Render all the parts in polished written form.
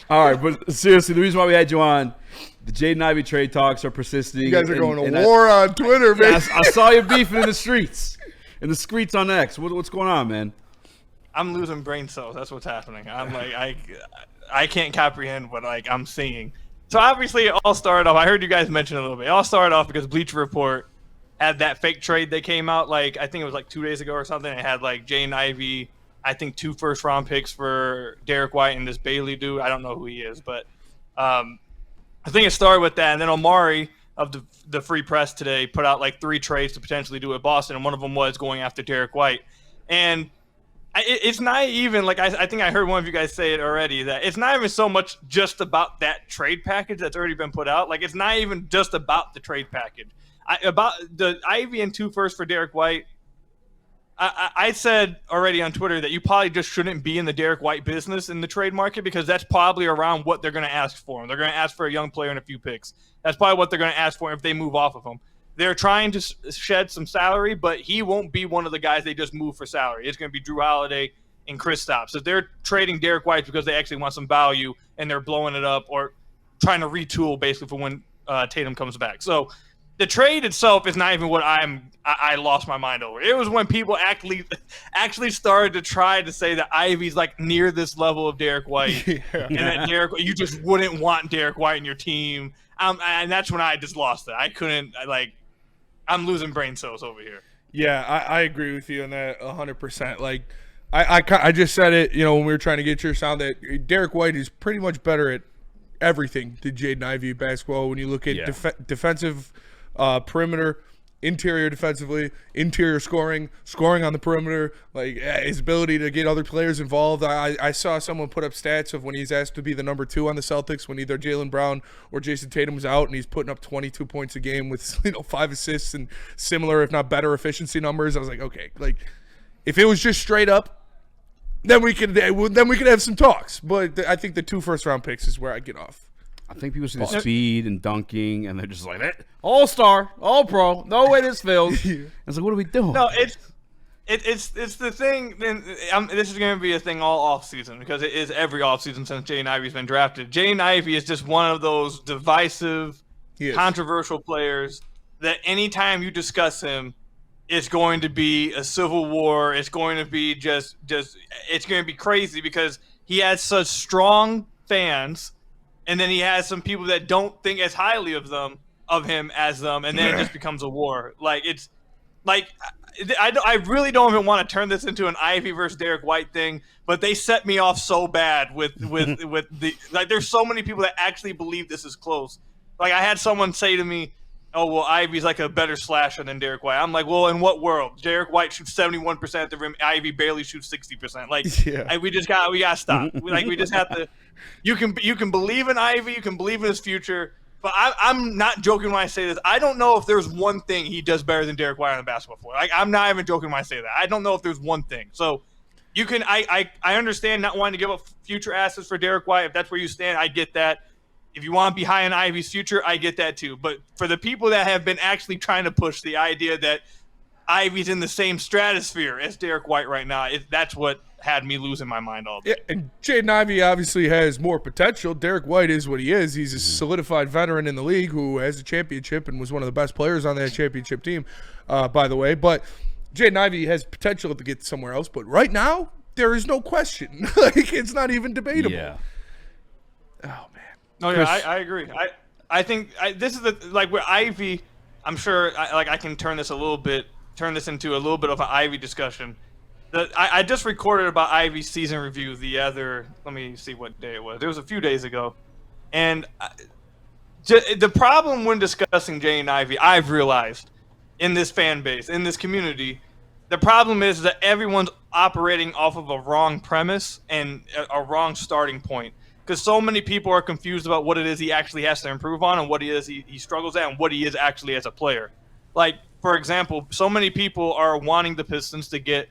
All right, but seriously, the reason why we had you on, the Jaden Ivey trade talks are persisting. You guys are going to war on Twitter, man. I saw you beefing in the streets. In the streets on X. What's going on, man? I'm losing brain cells. That's what's happening. I'm like, I can't comprehend what I'm seeing. So obviously it all started off. I heard you guys mention it a little bit. It all started off because Bleacher Report had that fake trade that came out. I think it was 2 days ago or something. It had Jaden Ivey, I think 2 first-round picks for Derek White and this Bailey dude. I don't know who he is, but I think it started with that. And then Omari of the Free Press today put out 3 trades to potentially do with Boston, and one of them was going after Derek White. And it's not even I think I heard one of you guys say it already, that it's not even so much just about that trade package that's already been put out. It's not even just about the trade package. About the Ivy and 2 firsts for Derek White. I said already on Twitter that you probably just shouldn't be in the Derek White business in the trade market, because that's probably around what they're going to ask for him. They're going to ask for a young player and a few picks. That's probably what they're going to ask for if they move off of him. They're trying to shed some salary, but he won't be one of the guys they just move for salary. It's going to be Drew Holiday and Kristaps. So they're trading Derek White because they actually want some value, and they're blowing it up or trying to retool basically for when Tatum comes back. So the trade itself is not even what I lost my mind over. It was when people actually started to try to say that Ivy's near this level of Derek White, and that you just wouldn't want Derek White in your team. And that's when I just lost it. I couldn't I'm losing brain cells over here. Yeah, I agree with you on that 100%. I just said it, when we were trying to get your sound, that Derek White is pretty much better at everything than Jaden Ivey basketball. When you look at defensive perimeter, interior defensively, interior scoring on the perimeter, his ability to get other players involved. I saw someone put up stats of when he's asked to be the number 2 on the Celtics when either Jaylen Brown or Jason Tatum was out, and he's putting up 22 points a game with 5 assists and similar, if not better, efficiency numbers. I was like, okay, if it was just straight up, then we could have some talks. But I think the 2 first-round picks is where I get off. I think people see the speed and dunking, and they're just like, all-star, all-pro, no way this fails. It's what are we doing? No, it's the thing. This is going to be a thing all offseason, because it is every offseason since Jaden Ivey's been drafted. Jaden Ivey is just one of those divisive, controversial players that anytime you discuss him, it's going to be a civil war. It's going to be just it's going to be crazy, because he has such strong fans. And then he has some people that don't think as highly of him as them, and then it just becomes a war. I really don't even want to turn this into an Ivy versus Derek White thing, but they set me off so bad with the there's so many people that actually believe this is close. I had someone say to me, "Oh, well, Ivy's a better slasher than Derek White." I'm like, well, in what world? Derek White shoots 71% at the rim. Ivy barely shoots 60%. We gotta stop. We just have to. You can believe in Ivy, you can believe in his future, but I'm not joking when I say this. I don't know if there's one thing he does better than Derek White on the basketball floor. I'm not even joking when I say that. I don't know if there's one thing. So you can. I understand not wanting to give up future assets for Derek White. If that's where you stand, I get that. If you want to be high in Ivy's future, I get that too. But for the people that have been actually trying to push the idea that Ivy's in the same stratosphere as Derek White right now, that's what had me losing my mind all day. Yeah, and Jaden Ivey obviously has more potential. Derek White is what he is. He's a solidified veteran in the league who has a championship and was one of the best players on that championship team, by the way. But Jaden Ivey has potential to get somewhere else. But right now, there is no question. It's not even debatable. Yeah. Oh, man. No, yeah, I agree. I think this is where Ivy. I'm sure I can turn this into a little bit of an Ivy discussion. I just recorded about Ivy's season review let me see what day it was. It was a few days ago, and the problem when discussing Jaden Ivey, I've realized in this fan base, in this community, the problem is that everyone's operating off of a wrong premise and a wrong starting point. Because so many people are confused about what it is he actually has to improve on and what he is he struggles at and what he is actually as a player. For example, so many people are wanting the Pistons to get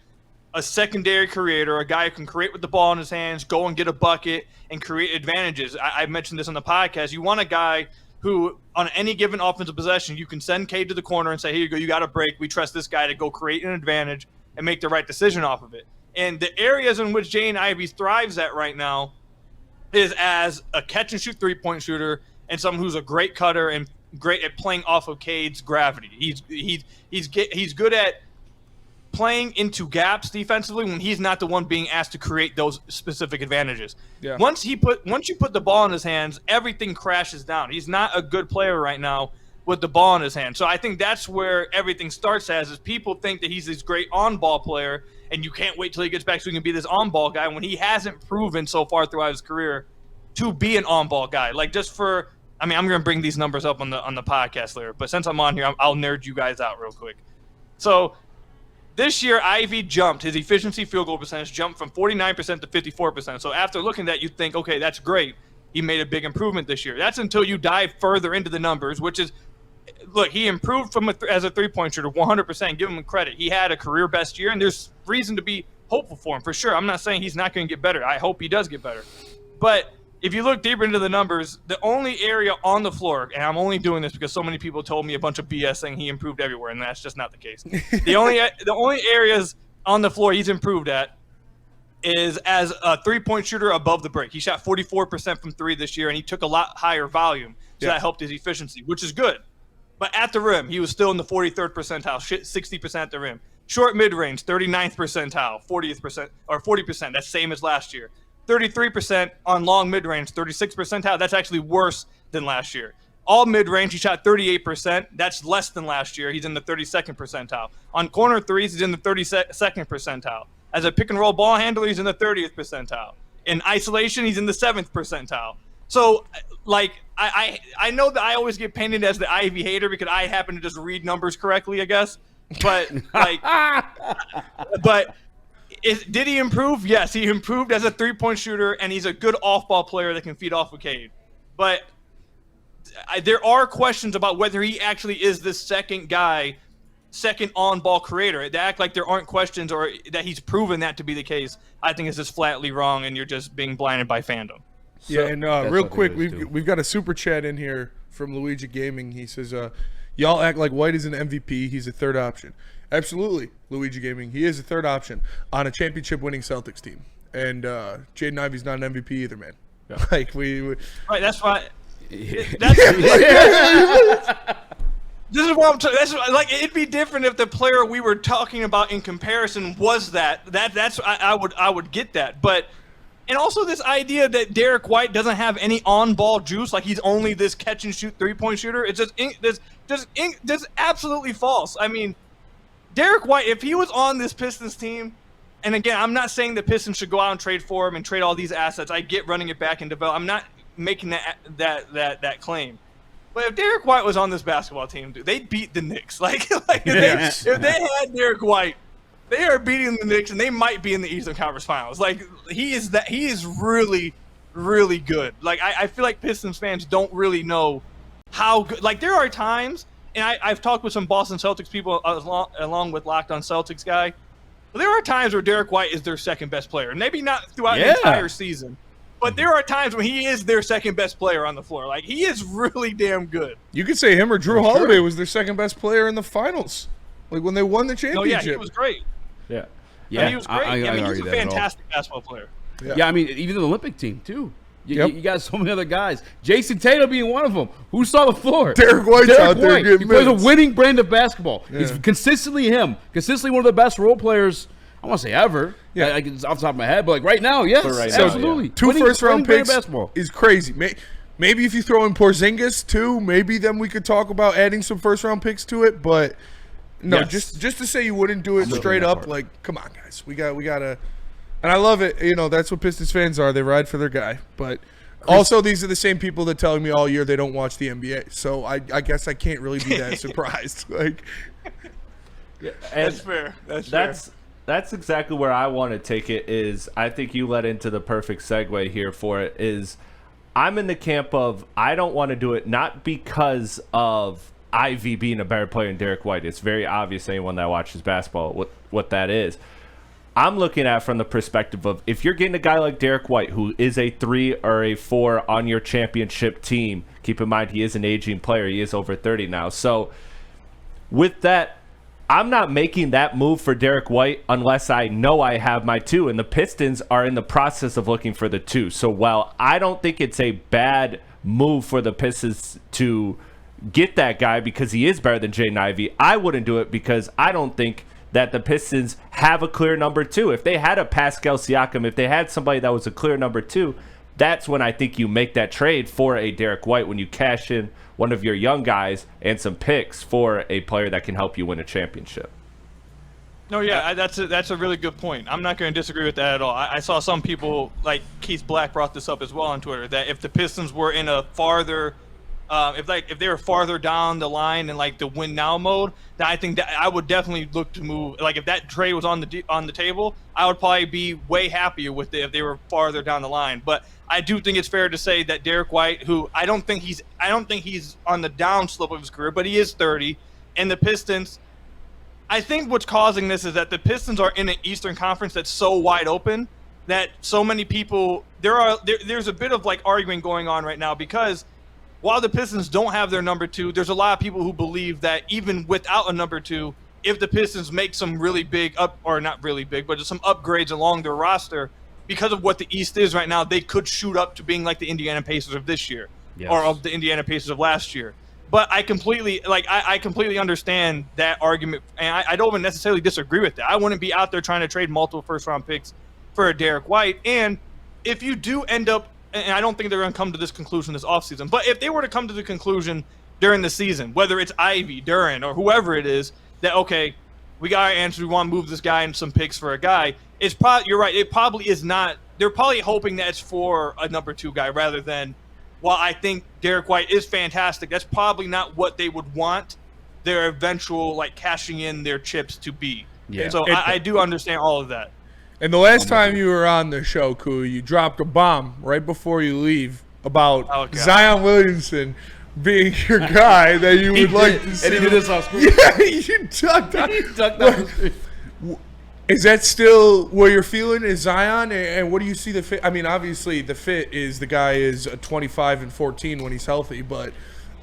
a secondary creator, a guy who can create with the ball in his hands, go and get a bucket, and create advantages. I mentioned this on the podcast. You want a guy who, on any given offensive possession, you can send Cade to the corner and say, here you go, you got a break. We trust this guy to go create an advantage and make the right decision off of it. And the areas in which Jaden Ivey thrives at right now, is as a catch and shoot 3-point shooter and someone who's a great cutter and great at playing off of Cade's gravity. He's good at playing into gaps defensively when he's not the one being asked to create those specific advantages. Yeah. Once you put the ball in his hands, everything crashes down. He's not a good player right now with the ball in his hand. So I think that's where everything starts is people think that he's this great on-ball player, and you can't wait till he gets back so he can be this on-ball guy when he hasn't proven so far throughout his career to be an on-ball guy. Like, I'm going to bring these numbers up on the podcast later, but since I'm on here, I'll nerd you guys out real quick. So this year, Ivey jumped. His efficiency field goal percentage jumped from 49% to 54%. So after looking at that, you think, okay, that's great. He made a big improvement this year. That's until you dive further into the numbers, which is, look, he improved as a three-point shooter 100%. Give him credit. He had a career best year, and there's reason to be hopeful for him, for sure. I'm not saying he's not going to get better. I hope he does get better. But if you look deeper into the numbers, the only area on the floor, and I'm only doing this because so many people told me a bunch of BS saying he improved everywhere, and that's just not the case. The only areas on the floor he's improved at is as a three-point shooter above the break. He shot 44% from three this year, and he took a lot higher volume, so that helped his efficiency, which is good. But at the rim, he was still in the 43rd percentile, 60% at the rim. Short mid-range, 39th percentile, 40%. That's same as last year. 33% on long mid-range, 36th percentile. That's actually worse than last year. All mid-range, he shot 38%. That's less than last year. He's in the 32nd percentile. On corner threes, he's in the 32nd percentile. As a pick-and-roll ball handler, he's in the 30th percentile. In isolation, he's in the 7th percentile. So, like, I know that I always get painted as the Ivey hater because I happen to just read numbers correctly, I guess. But, like, did he improve? Yes, he improved as a three-point shooter, and he's a good off-ball player that can feed off of Cade. But there are questions about whether he actually is this second on-ball creator. To act like there aren't questions or that he's proven that to be the case, I think is just flatly wrong, and you're just being blinded by fandom. Yeah, and real quick, we've got a super chat in here from Luigi Gaming. He says, y'all act like White is an MVP. He's a third option. Absolutely, Luigi Gaming. He is a third option on a championship-winning Celtics team. And Jaden Ivey's not an MVP either, man. Yeah. Like we right, that's why. This is what I'm like, it'd be different if the player we were talking about in comparison was I would get that. But and also this idea that Derek White doesn't have any on-ball juice, like he's only this catch-and-shoot three-point shooter, it's just absolutely false. I mean, Derek White, if he was on this Pistons team, and again, I'm not saying the Pistons should go out and trade for him and trade all these assets. I get running it back and develop. I'm not making that claim. But if Derek White was on this basketball team, dude, they'd beat the Knicks. If they had Derek White, they are beating the Knicks, and they might be in the Eastern Conference Finals. Like, he is really, really good. Like, I feel like Pistons fans don't really know how good. Like, there are times, and I've talked with some Boston Celtics people along with Locked On Celtics guy. But there are times where Derek White is their second best player. Maybe not throughout the entire season, but there are times when he is their second best player on the floor. Like, he is really damn good. You could say him or Drew Holiday was their second best player in the finals, like when they won the championship. Oh yeah, he was great. Yeah, he was great. I mean, he's a fantastic basketball player. Yeah, I mean, even the Olympic team too. You got so many other guys. Jason Tatum being one of them. Who saw the floor? Derek White's out there getting He plays minutes. a winning brand of basketball. Yeah. He's consistently one of the best role players, I want to say ever. Yeah, like it's off the top of my head, but like right now, yes, absolutely. 2 first-round picks is crazy. Maybe if you throw in Porzingis too, maybe then we could talk about adding some first-round picks to it. But no, just to say you wouldn't do it straight up, like, come on, guys, we gotta. And I love it. You know, that's what Pistons fans are. They ride for their guy. But also, these are the same people that telling me all year they don't watch the NBA. So I guess I can't really be that surprised. Like, that's fair. That's exactly where I want to take it. Is I think you led into the perfect segue here for it. Is I'm in the camp of I don't want to do it not because of Ivey being a better player than Derek White. It's very obvious anyone that watches basketball what that is. I'm looking at it from the perspective of if you're getting a guy like Derek White, who is a 3 or a 4 on your championship team, keep in mind he is an aging player. He is over 30 now. So with that, I'm not making that move for Derek White unless I know I have my 2, and the Pistons are in the process of looking for the 2. So while I don't think it's a bad move for the Pistons to get that guy because he is better than Jaden Ivey, I wouldn't do it because I don't think that the Pistons have a clear number 2. If they had a Pascal Siakam, if they had somebody that was a clear number 2, that's when I think you make that trade for a Derek White, when you cash in one of your young guys and some picks for a player that can help you win a championship. No, yeah, that's a really good point. I'm not going to disagree with that at all. I saw some people, like Keith Black brought this up as well on Twitter, that if the Pistons were in a farther if they were farther down the line in like the win now mode, then I think that I would definitely look to move. Like if that trade was on the table, I would probably be way happier with it if they were farther down the line. But I do think it's fair to say that Derek White, who I don't think he's on the downslope of his career, but he is 30, and the Pistons. I think what's causing this is that the Pistons are in an Eastern Conference that's so wide open that so many people there's a bit of like arguing going on right now because while the Pistons don't have their number 2, there's a lot of people who believe that even without a number 2, if the Pistons make some really big not really big, but just some upgrades along their roster, because of what the East is right now, they could shoot up to being like the Indiana Pacers of this year, or of the Indiana Pacers of last year. But I completely understand that argument, and I don't even necessarily disagree with that. I wouldn't be out there trying to trade multiple first-round picks for a Derek White. And if you do end up, and I don't think they're going to come to this conclusion this offseason, but if they were to come to the conclusion during the season, whether it's Ivey, Duran, or whoever it is, that, okay, we got our answer, we want to move this guy and some picks for a guy, it's probably, you're right, it probably is not, they're probably hoping that it's for a number 2 guy rather than, while I think Derek White is fantastic, that's probably not what they would want their eventual, like, cashing in their chips to be. Yeah. So I do understand all of that. And the last time you were on the show, Koo, you dropped a bomb right before you leave about Zion Williamson being your guy that you would like to see. And he did this off screen. Yeah, you ducked out. Is that still where you're feeling? Is Zion? And what do you see the fit? I mean, obviously the fit is the guy is 25 and 14 when he's healthy, but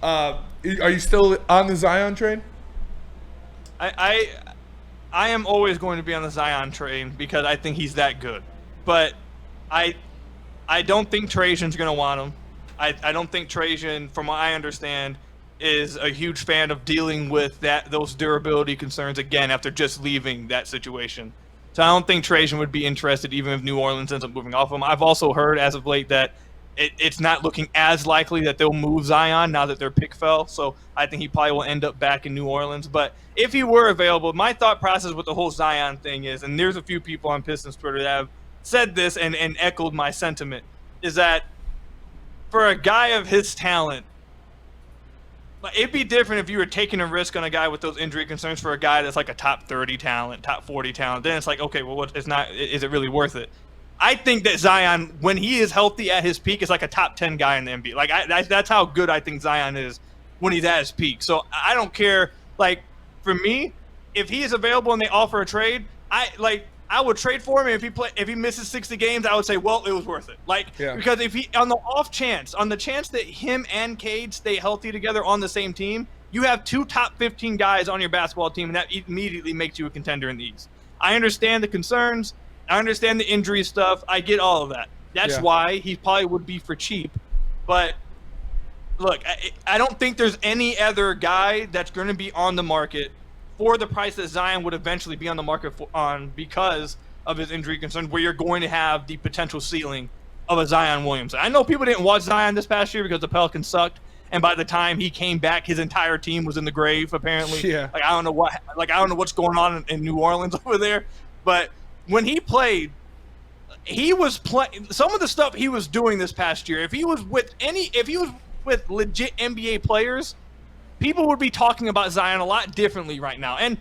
are you still on the Zion train? I am always going to be on the Zion train because I think he's that good. But I don't think Trajan's going to want him. I don't think Trajan, from what I understand, is a huge fan of dealing with those durability concerns again after just leaving that situation. So I don't think Trajan would be interested even if New Orleans ends up moving off him. I've also heard as of late that it's not looking as likely that they'll move Zion now that their pick fell. So I think he probably will end up back in New Orleans. But if he were available, my thought process with the whole Zion thing is, and there's a few people on Pistons Twitter that have said this and echoed my sentiment, is that for a guy of his talent, it'd be different if you were taking a risk on a guy with those injury concerns for a guy that's like a top 30 talent, top 40 talent. Then it's like, okay, well, is it really worth it? I think that Zion, when he is healthy at his peak, is like a top 10 guy in the NBA. Like that's how good I think Zion is when he's at his peak. So I don't care. Like for me, if he is available and they offer a trade, I would trade for him. And if he misses 60 games, I would say, well, it was worth it. Because if he on the chance that him and Cade stay healthy together on the same team, you have 2 top 15 guys on your basketball team, and that immediately makes you a contender in the East. I understand the concerns. I understand the injury stuff. I get all of that. That's why he probably would be for cheap. But look, I don't think there's any other guy that's going to be on the market for the price that Zion would eventually be on the market because of his injury concerns, where you're going to have the potential ceiling of a Zion Williamson. I know people didn't watch Zion this past year because the Pelicans sucked, and by the time he came back, his entire team was in the grave. Apparently, I don't know what's going on in New Orleans over there, but when he played, he was playing some of the stuff he was doing this past year. If he was with legit NBA players, people would be talking about Zion a lot differently right now. And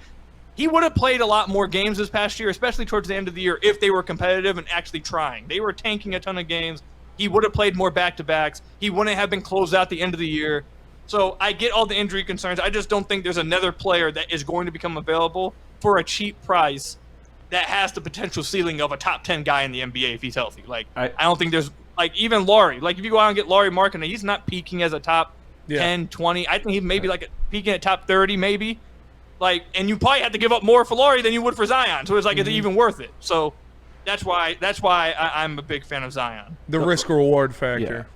he would have played a lot more games this past year, especially towards the end of the year, if they were competitive and actually trying. They were tanking a ton of games. He would have played more back-to-backs. He wouldn't have been closed out the end of the year. So I get all the injury concerns. I just don't think there's another player that is going to become available for a cheap price that has the potential ceiling of a top 10 guy in the NBA if he's healthy. I don't think there's even Laurie. If you go out and get Laurie Markkinen, he's not peaking as a top 10, 20. I think he's maybe peaking at top 30 maybe. Like, and you probably have to give up more for Laurie than you would for Zion. So it's like, is it even worth it? So that's why I'm a big fan of Zion. The risk reward factor.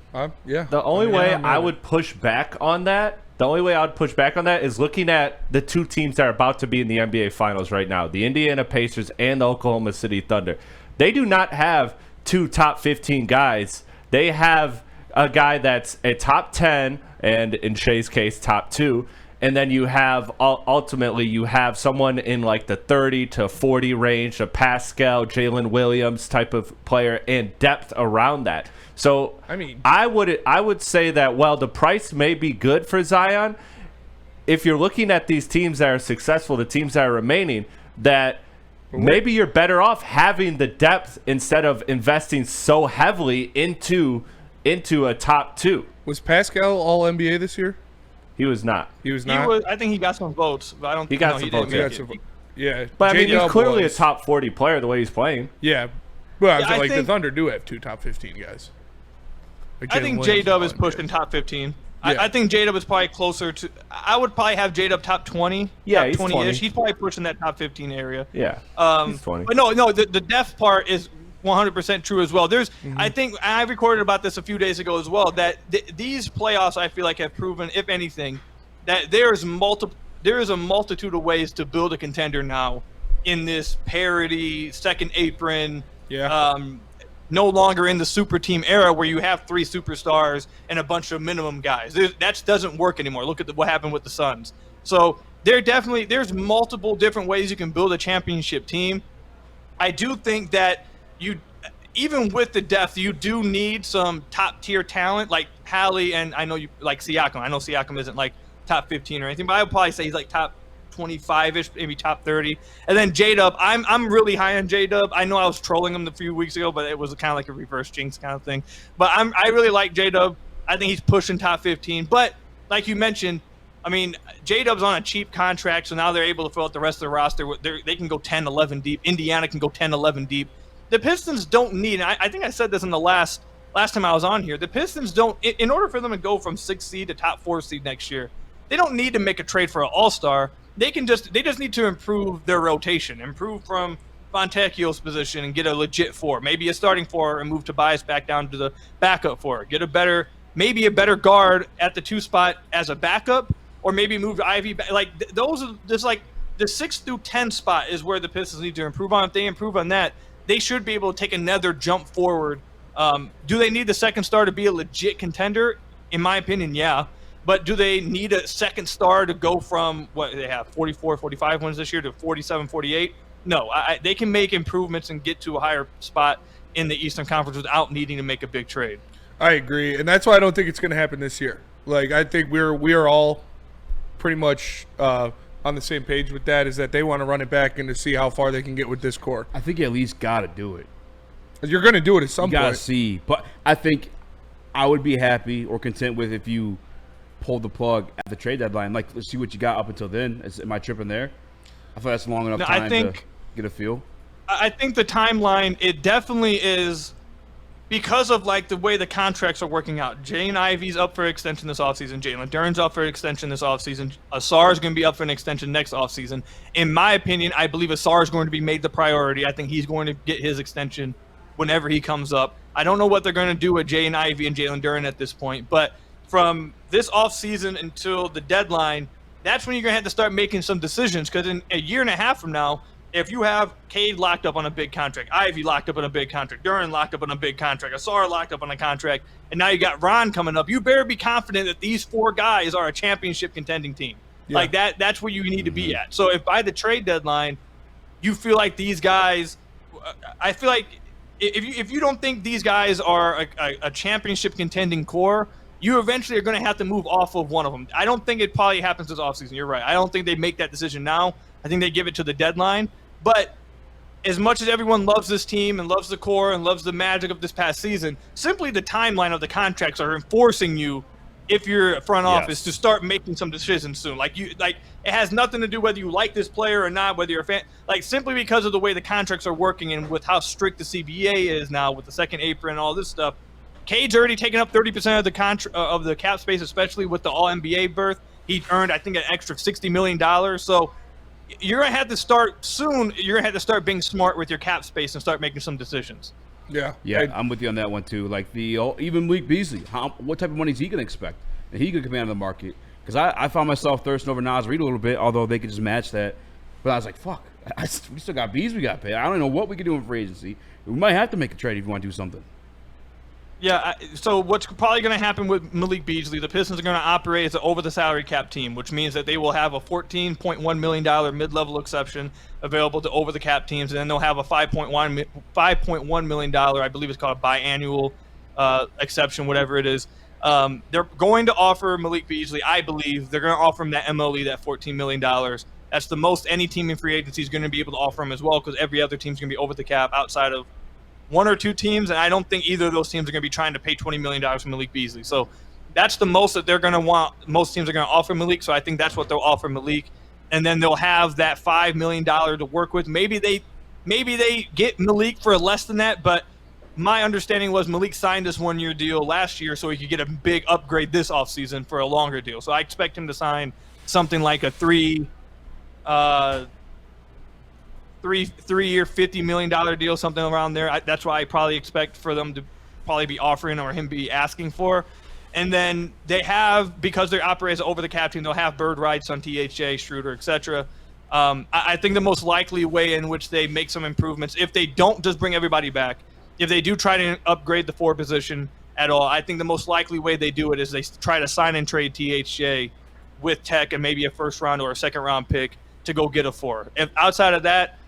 Yeah. The only way I would push back on that, is looking at the two teams that are about to be in the NBA Finals right now, the Indiana Pacers and the Oklahoma City Thunder. They do not have two top 15 guys. They have a guy that's a top 10, and in Shai's case, top 2. And then you have, ultimately, you have someone in like the 30 to 40 range, a Pascal, Jalen Williams type of player, and depth around that. So I mean, I would say that while the price may be good for Zion, if you're looking at these teams that are successful, the teams that are remaining, that maybe you're better off having the depth instead of investing so heavily into a top 2. Was Pascal all NBA this year? He was not. He was not. I think he got some votes, but I don't. He got some votes. Yeah, but I mean, he's clearly was a top 40 player the way he's playing. Yeah, well, I like the think, Thunder do have two top 15 guys. Like I think J-Dub is pushing top 15. Yeah. I think J-Dub is probably closer to. I would probably have J-Dub top 20. Yeah, top he's 20-ish. 20. He's probably pushing that top 15 area. Yeah, he's 20. But no, the depth part is 100% true as well. There's, I think I recorded about this a few days ago as well, that these playoffs I feel like have proven, if anything, that there is a multitude of ways to build a contender now in this parity, second apron, no longer in the super team era where you have 3 superstars and a bunch of minimum guys. That doesn't work anymore. Look at what happened with the Suns. So there's multiple different ways you can build a championship team. I do think that even with the depth, you do need some top tier talent like Hallie, and I know you like Siakam. I know Siakam isn't like top 15 or anything, but I would probably say he's like top 25-ish, maybe top 30. And then J-Dub, I'm really high on J-Dub. I know I was trolling him a few weeks ago, but it was kind of like a reverse jinx kind of thing. But I really like J-Dub. I think he's pushing top 15. But like you mentioned, I mean, J-Dub's on a cheap contract, so now they're able to fill out the rest of the roster. They can go 10, 11 deep. Indiana can go 10, 11 deep. The Pistons don't need, and I think I said this in the last time I was on here, the Pistons don't, in order for them to go from 6th seed to top 4 seed next year, they don't need to make a trade for an all-star. They just need to improve their rotation, improve from Fontecchio's position and get a legit 4, maybe a starting 4, and move Tobias back down to the backup 4. Get maybe a better guard at the 2 spot as a backup, or maybe move Ivy back. Like those are just like the 6 through 10 spot is where the Pistons need to improve on. If they improve on that, they should be able to take another jump forward. Do they need the second star to be a legit contender? In my opinion, yeah. But do they need a second star to go from what they have 44, 45 wins this year to 47, 48? No, they can make improvements and get to a higher spot in the Eastern Conference without needing to make a big trade. I agree, and that's why I don't think it's going to happen this year. Like I think we are all pretty much on the same page with that. Is that they want to run it back and to see how far they can get with this core. I think you at least got to do it. You're going to do it at some point. You got to point. see. But I think I would be happy or content with if you pulled the plug at the trade deadline. Like, let's see what you got up until then. Am I tripping there? I thought that's long enough time to get a feel. I think the timeline, it definitely is because of like the way the contracts are working out. Jaden Ivey's up for extension this offseason. Jalen Duren's up for extension this offseason. Asar is going to be up for an extension next offseason. In my opinion, I believe Asar is going to be made the priority. I think he's going to get his extension whenever he comes up. I don't know what they're going to do with Jaden Ivey and Jalen Duren at this point, but from this offseason until the deadline, that's when you're going to have to start making some decisions, because in a year and a half from now, if you have Cade locked up on a big contract, Ivy locked up on a big contract, Duren locked up on a big contract, Asar locked up on a contract, and now you got Ron coming up, you better be confident that these 4 guys are a championship contending team. Yeah. Like that's where you need to be at. So if by the trade deadline, you feel like these guys, I feel like if you don't think these guys are a championship contending core, you eventually are going to have to move off of one of them. I don't think it probably happens this offseason. You're right. I don't think they make that decision now. I think they give it to the deadline. But as much as everyone loves this team and loves the core and loves the magic of this past season, simply the timeline of the contracts are enforcing you, if you're a front office, to start making some decisions soon. Like it has nothing to do whether you like this player or not, whether you're a fan. Like simply because of the way the contracts are working and with how strict the CBA is now with the second apron and all this stuff, Cade's already taken up 30% of the cap space, especially with the All-NBA berth. He earned, I think, an extra $60 million. So you're gonna have to start soon. You're gonna have to start being smart with your cap space and start making some decisions. Yeah, I'm with you on that one too. Like even Malik Beasley, what type of money is he gonna expect? And he could command the market. Because I found myself thirsting over Nas Reed a little bit, although they could just match that. But I was like, fuck, we still got Bees we got to pay. I don't know what we can do in free agency. We might have to make a trade if you want to do something. Yeah, so what's probably going to happen with Malik Beasley, the Pistons are going to operate as an over-the-salary cap team, which means that they will have a $14.1 million mid-level exception available to over-the-cap teams, and then they'll have a $5.1 million, I believe it's called a biannual exception, whatever it is. They're going to offer Malik Beasley, I believe, they're going to offer him that MLE, that $14 million. That's the most any team in free agency is going to be able to offer him as well, because every other team's going to be over the cap outside of one or two teams, and I don't think either of those teams are going to be trying to pay $20 million for Malik Beasley. So that's the most that they're going to want. Most teams are going to offer Malik, so I think that's what they'll offer Malik. And then they'll have that $5 million to work with. Maybe they get Malik for less than that, but my understanding was Malik signed this one-year deal last year so he could get a big upgrade this offseason for a longer deal. So I expect him to sign something like a three-year, $50 million deal, something around there. That's what I probably expect for them to probably be offering or him be asking for. And then they have, because they operate as over the cap team, they'll have bird rights on THJ, Schroeder, etc. I think the most likely way in which they make some improvements, if they don't just bring everybody back, if they do try to upgrade the 4 position at all, I think the most likely way they do it is they try to sign and trade THJ with Tech and maybe a first round or a second round pick to go get a 4. If outside of that,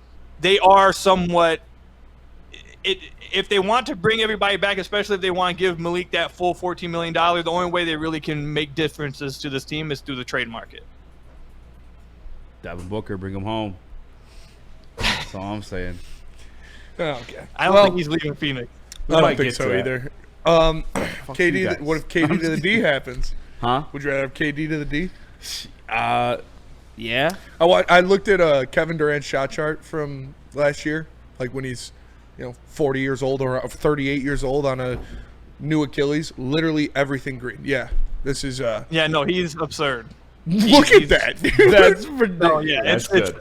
they are somewhat if they want to bring everybody back, especially if they want to give Malik that full $14 million, the only way they really can make differences to this team is through the trade market. Devin Booker, bring him home. That's all I'm saying. Okay. I don't think he's leaving Phoenix. I don't think so either. KD, what if KD to the D happens? Huh? Would you rather have KD to the D? Yeah. I looked at Kevin Durant's shot chart from last year, like when he's 40 years old or 38 years old on a new Achilles. Literally everything green. Yeah, this is. Yeah, no, he's absurd. Look at that. That's ridiculous. No, yeah, That's good.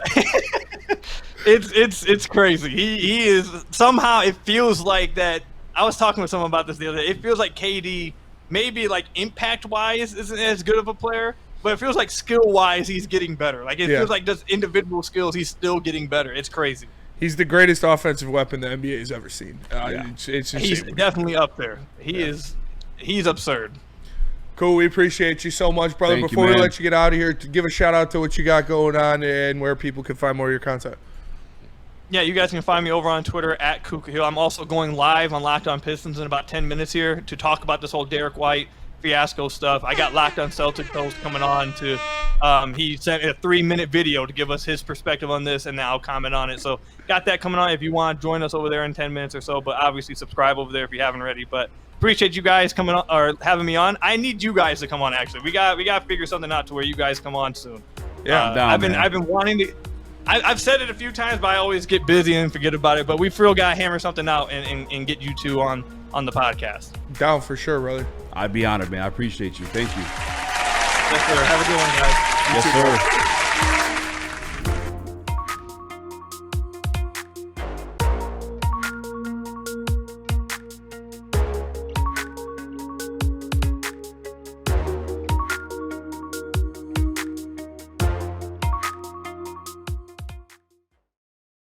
It's crazy. He is somehow. It feels like that. I was talking with someone about this the other day. It feels like KD, maybe like impact wise, isn't as good of a player, but it feels like skill wise he's getting better. Like it feels like just individual skills, he's still getting better. It's crazy. He's the greatest offensive weapon the NBA has ever seen. It's he's definitely up there. He's absurd. Cool. We appreciate you so much, brother. Thank Before you, we man. let you get out of here, to give a shout out to what you got going on and where people can find more of your content. Yeah, you guys can find me over on Twitter at Kuka Hill. I'm also going live on Locked On Pistons in about 10 minutes here to talk about this whole Derek White fiasco stuff. I got Locked On Celtic Post coming on to he sent a 3-minute video to give us his perspective on this, and now I'll comment on it. So got that coming on if you want to join us over there in 10 minutes or so, but obviously subscribe over there if you haven't already. But appreciate you guys coming on or having me on. I need you guys to come on actually. We got to figure something out to where you guys come on soon. Yeah, I've been wanting to. I've said it a few times, but I always get busy and forget about it. But we for real got to hammer something out and get you two on the podcast. Down for sure, brother. I'd be honored, man. I appreciate you. Thank you. Yes, sir. Have a good one, guys. Yes, sir.